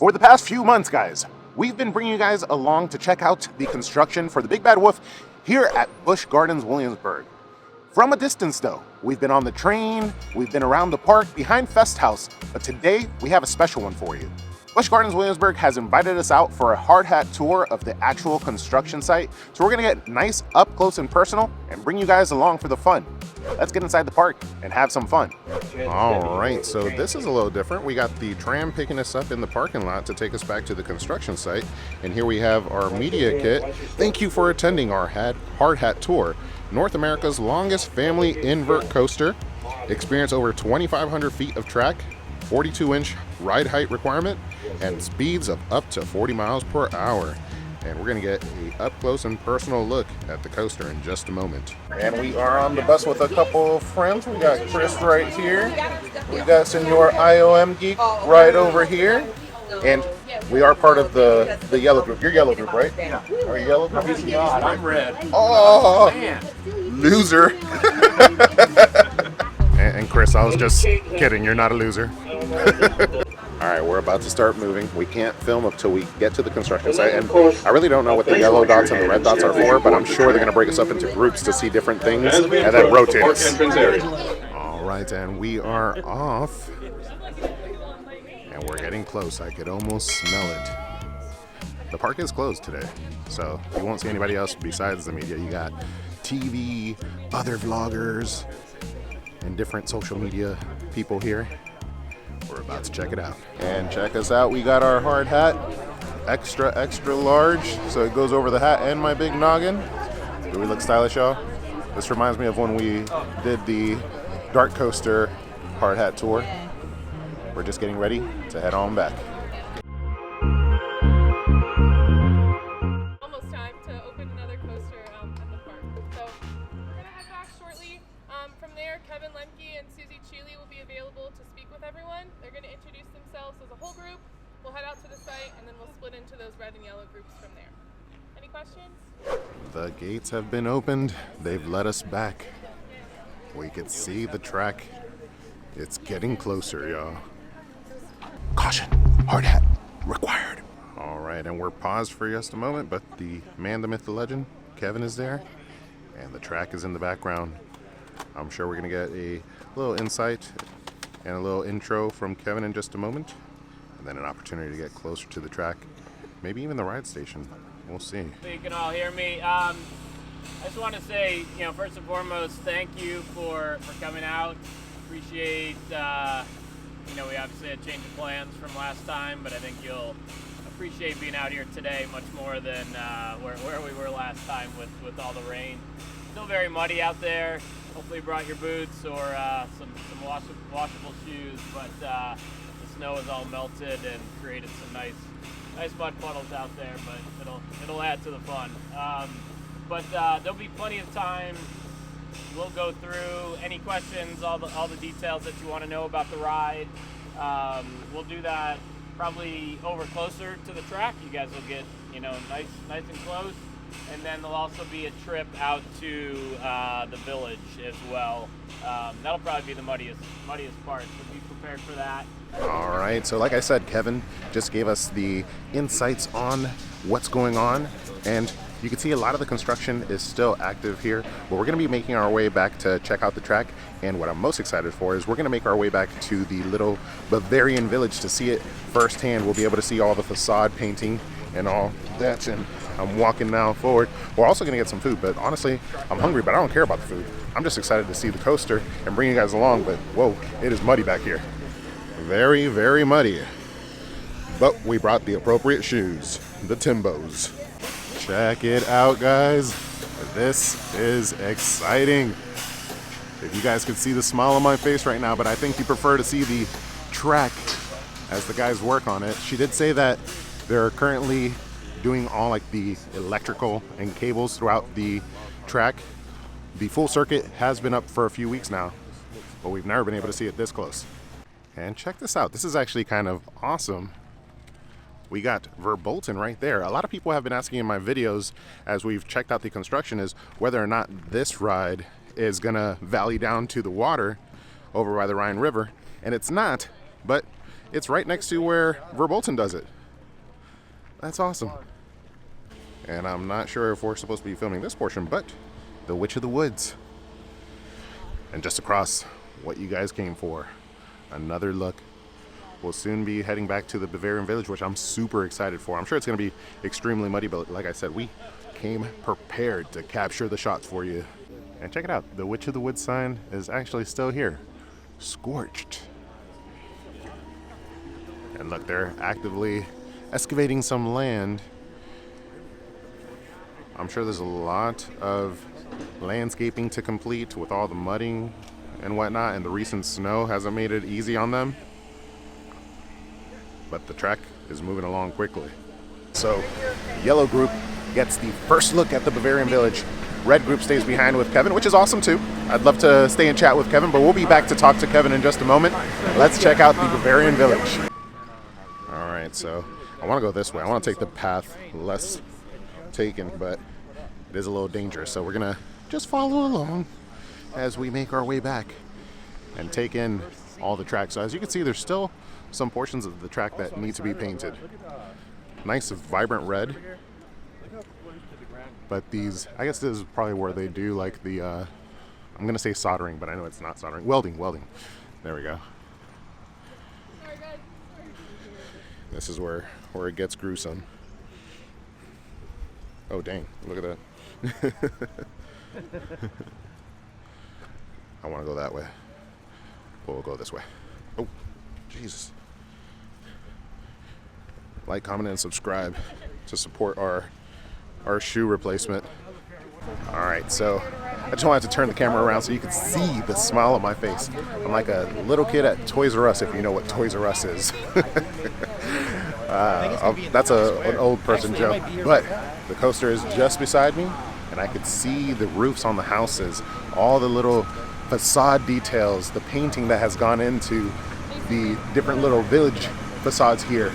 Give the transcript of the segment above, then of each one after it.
For the past few months, guys, we've been bringing you guys along to check out the construction for the Big Bad Wolf here at Busch Gardens Williamsburg. From a distance though, we've been on the train, we've been around the park, behind Fest House, but today we have a special one for you. Busch Gardens Williamsburg has invited us out for a hard hat tour of the actual construction site, so we're gonna get nice up close and personal and bring you guys along for the fun. Let's get inside the park and have some fun. All right, so this is a little different. We got the tram picking us up in the parking lot to take us back to the construction site. And here we have our media kit. Thank you for attending our hard hat tour. North America's longest family invert coaster. Experience over 2,500 feet of track, 42-inch ride height requirement, and speeds of up to 40 miles per hour. And we're gonna get a up close and personal look at the coaster in just a moment. And we are on the bus with a couple of friends. We got Chris right here. We got Senor IOM Geek right over here. And we are part of the yellow group. You're yellow group, right? Yeah. Are you yellow group? I'm red. Oh, man. Loser. and Chris, I was just kidding. You're not a loser. All right, we're about to start moving. We can't film up till we get to the construction site, and I really don't know what the yellow dots and the red dots are for, but I'm sure they're gonna break us up into groups to see different things and then rotate us. All right, and we are off, and we're getting close. I could almost smell it. The park is closed today, so you won't see anybody else besides the media. You got TV, other vloggers, and different social media people here. We're about to check it out. And check us out, we got our hard hat, extra large, so it goes over the hat and my big noggin. Do we look stylish, y'all? This reminds me of when we did the Dark Coaster hard hat tour. We're just getting ready to head on back. Almost time to open another coaster at the park. So we're gonna head back shortly. From there, Kevin Lemke and Susie Cheeley will be available to speak with everyone. They're going to introduce themselves as a whole group. We'll head out to the site and then we'll split into those red and yellow groups from there. Any questions? The gates have been opened. They've let us back. We can see the track. It's getting closer, y'all. Caution, hard hat required. All right, and we're paused for just a moment, but the man, the myth, the legend, Kevin is there, and the track is in the background. I'm sure we're gonna get a little insight and a little intro from Kevin in just a moment, and then an opportunity to get closer to the track, maybe even the ride station. We'll see. So you can all hear me. I just want to say, first and foremost, thank you for coming out. Appreciate, we obviously had change of plans from last time, but I think you'll appreciate being out here today much more than where we were last time with all the rain. Still very muddy out there. Hopefully you brought your boots or some washable shoes, but the snow is all melted and created some nice mud puddles out there, but it'll add to the fun. But there'll be plenty of time. We'll go through any questions, all the details that you want to know about the ride. We'll do that probably over closer to the track. You guys will get nice and close. And then there'll also be a trip out to the village as well. That'll probably be the muddiest part, so be prepared for that. All right, so like I said, Kevin just gave us the insights on what's going on, and you can see a lot of the construction is still active here, but we're gonna be making our way back to check out the track, and what I'm most excited for is we're gonna make our way back to the little Bavarian village to see it firsthand. We'll be able to see all the facade painting and all that, and I'm walking now forward. We're also gonna get some food, but honestly, I'm hungry, but I don't care about the food. I'm just excited to see the coaster and bring you guys along, but whoa, it is muddy back here. Very, very muddy. But we brought the appropriate shoes, the Timbos. Check it out, guys. This is exciting. If you guys could see the smile on my face right now, but I think you prefer to see the track as the guys work on it. She did say that they're currently doing all like the electrical and cables throughout the track. The full circuit has been up for a few weeks now, but we've never been able to see it this close. And check this out. This is actually kind of awesome. We got Verbolten right there. A lot of people have been asking in my videos as we've checked out the construction is whether or not this ride is gonna valley down to the water over by the Rhine River. And it's not, but it's right next to where Verbolten does it. That's awesome. And I'm not sure if we're supposed to be filming this portion, but the Witch of the Woods. And just across, what you guys came for. Another look. We'll soon be heading back to the Bavarian Village, which I'm super excited for. I'm sure it's going to be extremely muddy, but like I said, we came prepared to capture the shots for you. And check it out, the Witch of the Woods sign is actually still here. Scorched. And look, they're actively excavating some land. I'm sure there's a lot of landscaping to complete with all the mudding and whatnot, and the recent snow hasn't made it easy on them. But the track is moving along quickly. So, yellow group gets the first look at the Bavarian Village. Red group stays behind with Kevin, which is awesome too. I'd love to stay and chat with Kevin, but we'll be back to talk to Kevin in just a moment. Let's check out the Bavarian Village. All right, so I want to go this way. I want to take the path less taken, but it is a little dangerous. So we're gonna just follow along as we make our way back and take in all the tracks. So as you can see, there's still some portions of the track that need to be painted. Nice vibrant red. But these, I guess this is probably where they do like the, I'm gonna say soldering, but I know it's not soldering. Welding. There we go. This is where it gets gruesome. Oh dang, look at that. I wanna go that way. We'll go this way. Oh, Jesus. Like, comment, and subscribe to support our shoe replacement. All right, so I just wanted to turn the camera around so you could see the smile on my face. I'm like a little kid at Toys R Us, if you know what Toys R Us is. That's an old person joke, but the coaster is just beside me, and I could see the roofs on the houses, all the little facade details, the painting that has gone into the different little village facades here.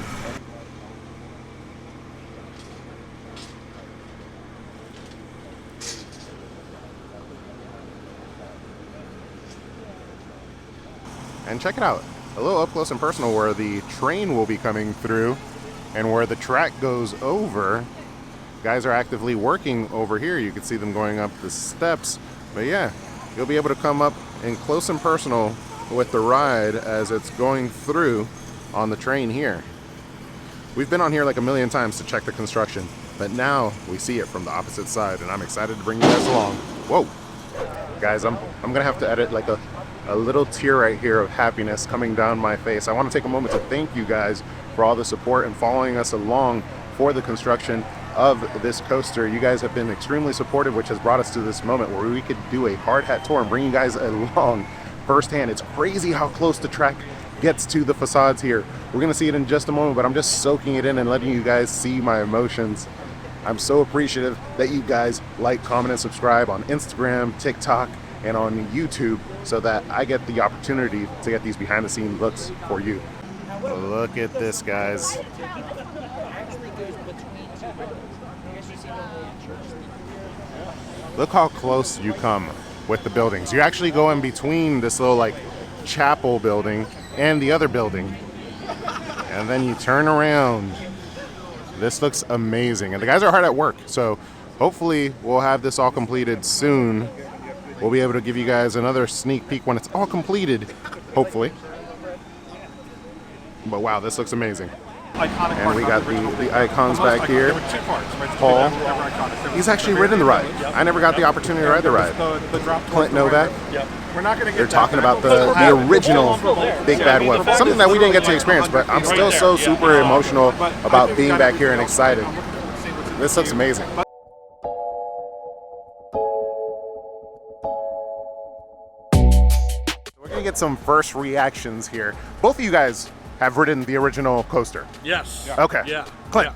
And check it out, a little up close and personal where the train will be coming through and where the track goes over. Guys are actively working over here. You can see them going up the steps. But yeah, you'll be able to come up in close and personal with the ride as it's going through on the train here. We've been on here like a million times to check the construction, but now we see it from the opposite side, and I'm excited to bring you guys along. Whoa. Guys, I'm gonna have to edit like a little tear right here of happiness coming down my face. I want to take a moment to thank you guys for all the support and following us along for the construction of this coaster. You guys have been extremely supportive, which has brought us to this moment where we could do a hard hat tour and bring you guys along firsthand. It's crazy how close the track gets to the facades here. We're gonna see it in just a moment, but I'm just soaking it in and letting you guys see my emotions. I'm so appreciative that you guys like, comment, and subscribe on Instagram, TikTok, and on YouTube so that I get the opportunity to get these behind the scenes looks for you. Look at this, guys. Look how close you come with the buildings. You actually go in between this little like chapel building and the other building. And then you turn around. This looks amazing. And the guys are hard at work, so hopefully we'll have this all completed soon. We'll be able to give you guys another sneak peek when it's all completed, hopefully. But wow, this looks amazing. And we got the icons back here. Paul, he's actually ridden the ride. I never got the opportunity to ride the ride. Clint Novak, they're talking about the original Big Bad Wolf. Something that we didn't get to experience, but I'm still so super emotional about being back here and excited. This looks amazing. We're gonna get some first reactions here. Both of you guys have ridden the original coaster. Yes. Okay. Yeah. Clint,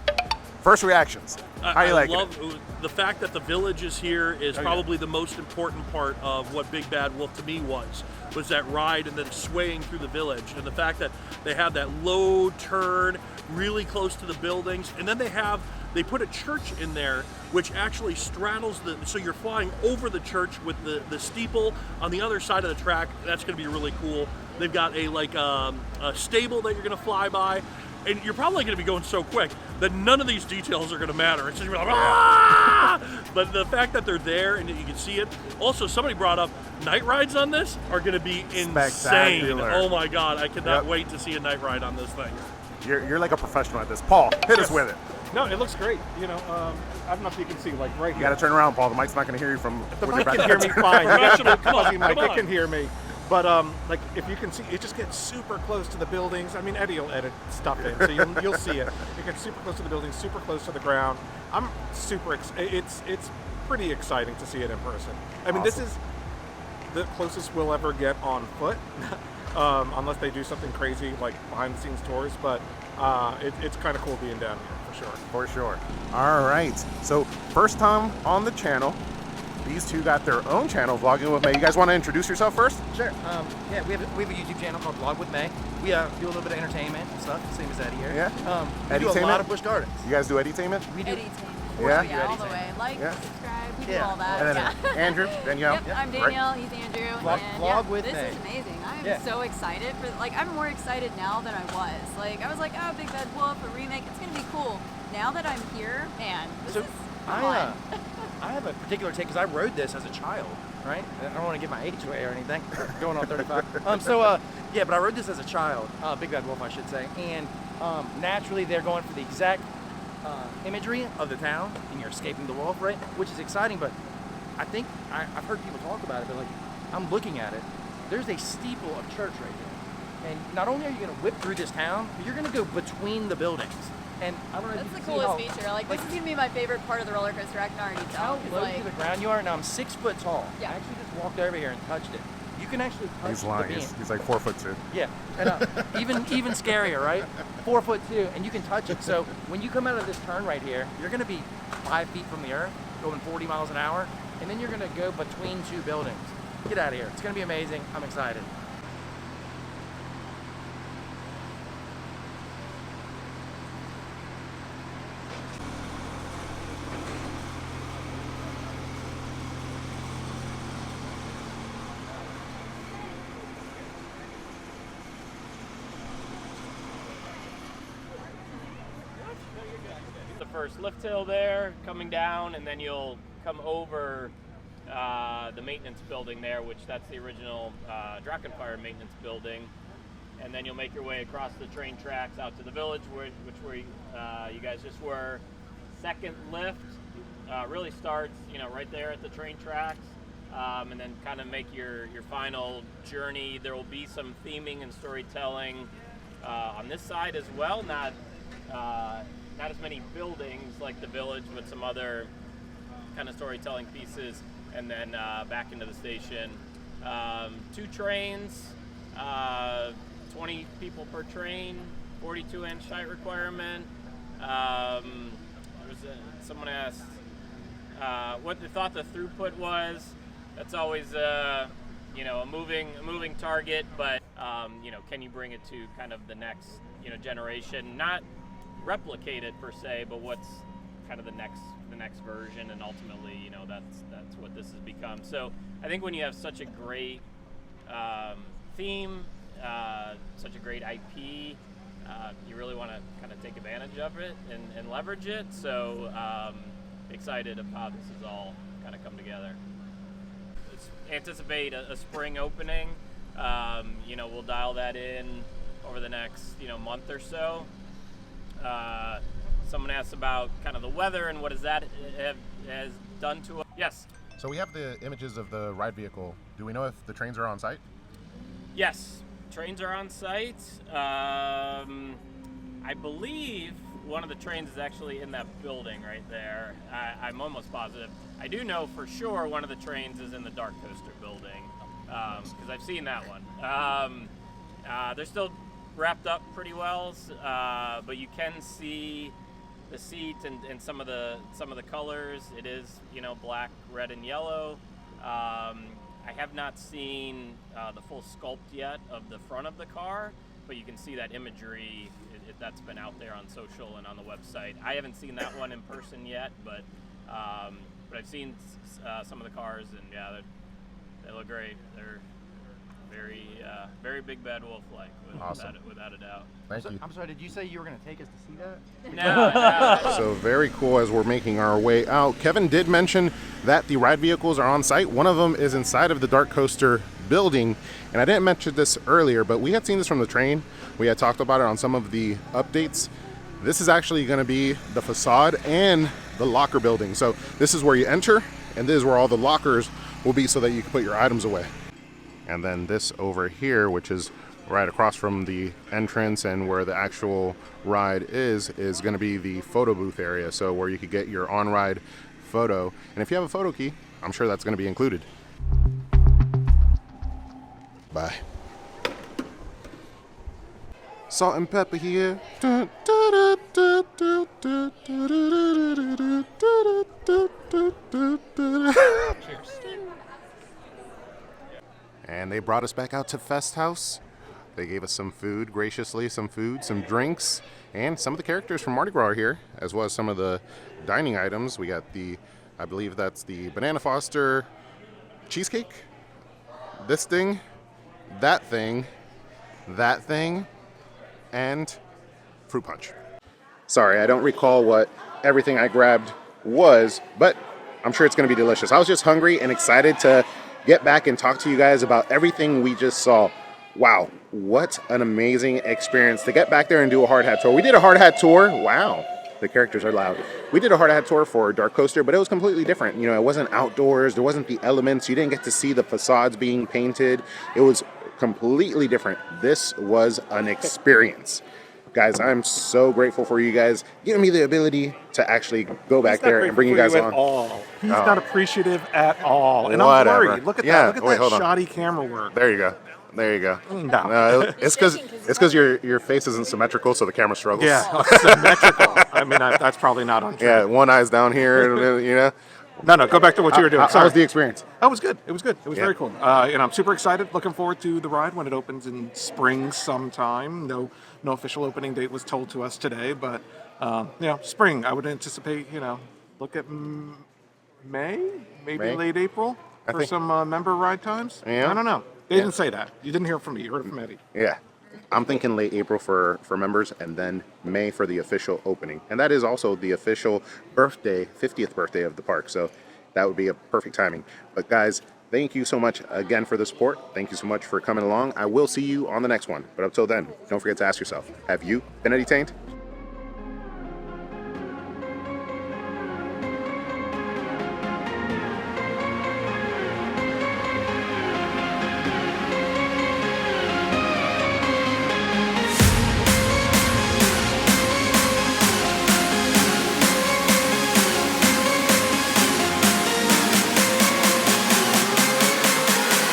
first reactions. How you like it? I love the fact that the village is here is probably the most important part of what Big Bad Wolf to me was that ride and then swaying through the village, and the fact that they have that low turn really close to the buildings, and then they put a church in there which actually straddles so you're flying over the church with the steeple on the other side of the track. That's going to be really cool. They've got a stable that you're going to fly by, and you're probably going to be going so quick that none of these details are going to matter. It's just going to be like, ah! But the fact that they're there and that you can see it. Also, somebody brought up night rides on this are going to be insane. Spectacular. Oh my God, I cannot wait to see a night ride on this thing. You're like a professional at this. Paul, hit us with it. No, it looks great. You know, I don't know if you can see, like right You here. got to turn around, Paul. The mic's not going to hear you from. The with mic your can back. hear me fine. You got Professional, the come on, fuzzy mic, come it on. can hear me. But like, if you can see, it just gets super close to the buildings. I mean, Eddie will edit stuff in, so you'll see it. It gets super close to the buildings, super close to the ground. I'm super. It's pretty exciting to see it in person. I mean, this is the closest we'll ever get on foot, unless they do something crazy like behind-the-scenes tours. But it's kind of cool being down here for sure. For sure. All right. So first time on the channel. These two got their own channel, Vlogging with May. You guys want to introduce yourself first? Sure. Yeah, we have a YouTube channel called Vlog with May. We do a little bit of entertainment and stuff, same as Eddie here. Yeah. We do a Edutainment? lot of Busch Gardens. You guys do edutainment? We do. Yeah? Yeah, all the way. Like, Yeah. subscribe, we do Yeah. all that. And then yeah. Andrew, Danielle. Yep, I'm Great. Danielle, he's Andrew. Vlog- and vlog yeah, with this May. is amazing. I'm Yeah. so excited for, like, I'm more excited now than I was. Like, I was like, oh, Big Bad Wolf, a remake, it's gonna be cool. Now that I'm here, man, this So is fun. I have a particular take because I rode this as a child, right? I don't want to give my age away or anything. Going on 35. Yeah, but I rode this as a child, Big Bad Wolf, I should say. And naturally, they're going for the exact imagery of the town, and you're escaping the wolf, right? Which is exciting. But I think I've heard people talk about it, but like I'm looking at it. There's a steeple of church right here, and not only are you going to whip through this town, but you're going to go between the buildings. And I don't know if That's you the can see coolest feature. Like, this is gonna be my favorite part of the roller coaster. I can already how tell. 'Cause, low like, to the ground you are. Now I'm 6 foot tall. Yeah. I actually just walked over here and touched it. You can actually touch He's the lying. beam. He's like 4'2". Yeah, and even scarier, right? 4'2", and you can touch it. So when you come out of this turn right here, you're going to be 5 feet from the earth, going 40 miles an hour, and then you're going to go between two buildings. Get out of here! It's going to be amazing. I'm excited. The first lift hill there, coming down, and then you'll come over the maintenance building there, which that's the original Drachenfire maintenance building. And then you'll make your way across the train tracks out to the village, where you guys just were. Second lift really starts, right there at the train tracks, and then kind of make your final journey. There will be some theming and storytelling on this side as well. Not as many buildings like the village, but some other kind of storytelling pieces, and then back into the station. 2 trains, 20 people per train, 42-inch height requirement. Someone asked what they thought the throughput was. That's always a moving target, but can you bring it to kind of the next generation? Not replicate it per se, but what's kind of the next version, and ultimately that's what this has become. So I think when you have such a great theme, such a great IP, you really want to kind of take advantage of it and leverage it. So excited of how this has all kind of come together. Anticipate a spring opening. We'll dial that in over the next month or so. Someone asked about kind of the weather and what has done to us. Yes. So we have the images of the ride vehicle. Do we know if the trains are on site? Yes, trains are on site. I believe one of the trains is actually in that building right there. I'm almost positive. I do know for sure one of the trains is in the Dark Coaster building, because I've seen that one. They're still wrapped up pretty well, but you can see the seat and some of the colors. It is black, red, and yellow. I have not seen the full sculpt yet of the front of the car, but you can see that imagery that's been out there on social and on the website. I haven't seen that one in person yet, but I've seen some of the cars, and yeah, they look great. They're very Big Bad Wolf like, Awesome. without a doubt. Thank you. I'm sorry, did you say you were going to take us to see that? No. So very cool as we're making our way out. Kevin did mention that the ride vehicles are on site. One of them is inside of the Dark Coaster building. And I didn't mention this earlier, but we had seen this from the train. We had talked about it on some of the updates. This is actually going to be the facade and the locker building. So this is where you enter, and this is where all the lockers will be so that you can put your items away. And then this over here, which is right across from the entrance and where the actual ride is going to be the photo booth area. So where you could get your on-ride photo. And if you have a photo key, I'm sure that's going to be included. Bye. Salt and pepper here. And they brought us back out to Fest House. They gave us some food, graciously, some food, some drinks, and some of the characters from Mardi Gras are here, as well as some of the dining items. We got I believe that's the Banana Foster cheesecake, this thing, that thing, and fruit punch. Sorry, I don't recall what everything I grabbed was, but I'm sure it's going to be delicious. I was just hungry and excited to get back and talk to you guys about everything we just saw. Wow, what an amazing experience to get back there and do a hard hat tour. We did a hard hat tour. Wow, the characters are loud. We did a hard hat tour for Dark Coaster, but it was completely different. You know, it wasn't outdoors. There wasn't the elements. You didn't get to see the facades being painted. It was completely different. This was an experience. Guys, I'm so grateful for you guys giving me the ability to actually go back there and bring you guys on. He's not appreciative at all. And Whatever. I'm worried. Look at Yeah, that. Look at wait, that shoddy camera work. There you go. There you go. No. It's because your face isn't symmetrical, so the camera struggles. Yeah, symmetrical. I mean, that's probably not on. Yeah, one eye's down here, you know. No, go back to what you were doing. How was the experience? That was good. It was good. It was very cool. And I'm super excited. Looking forward to the ride when it opens in spring sometime. No official opening date was told to us today, but spring. I would anticipate. Look at May, maybe late April for some member ride times. Yeah. I don't know. They didn't say that. You didn't hear it from me. You heard it from Eddie. Yeah. I'm thinking late April for members, and then May for the official opening. And that is also the official 50th birthday of the park. So that would be a perfect timing. But guys, thank you so much again for the support. Thank you so much for coming along. I will see you on the next one. But until then, don't forget to ask yourself, have you been entertained?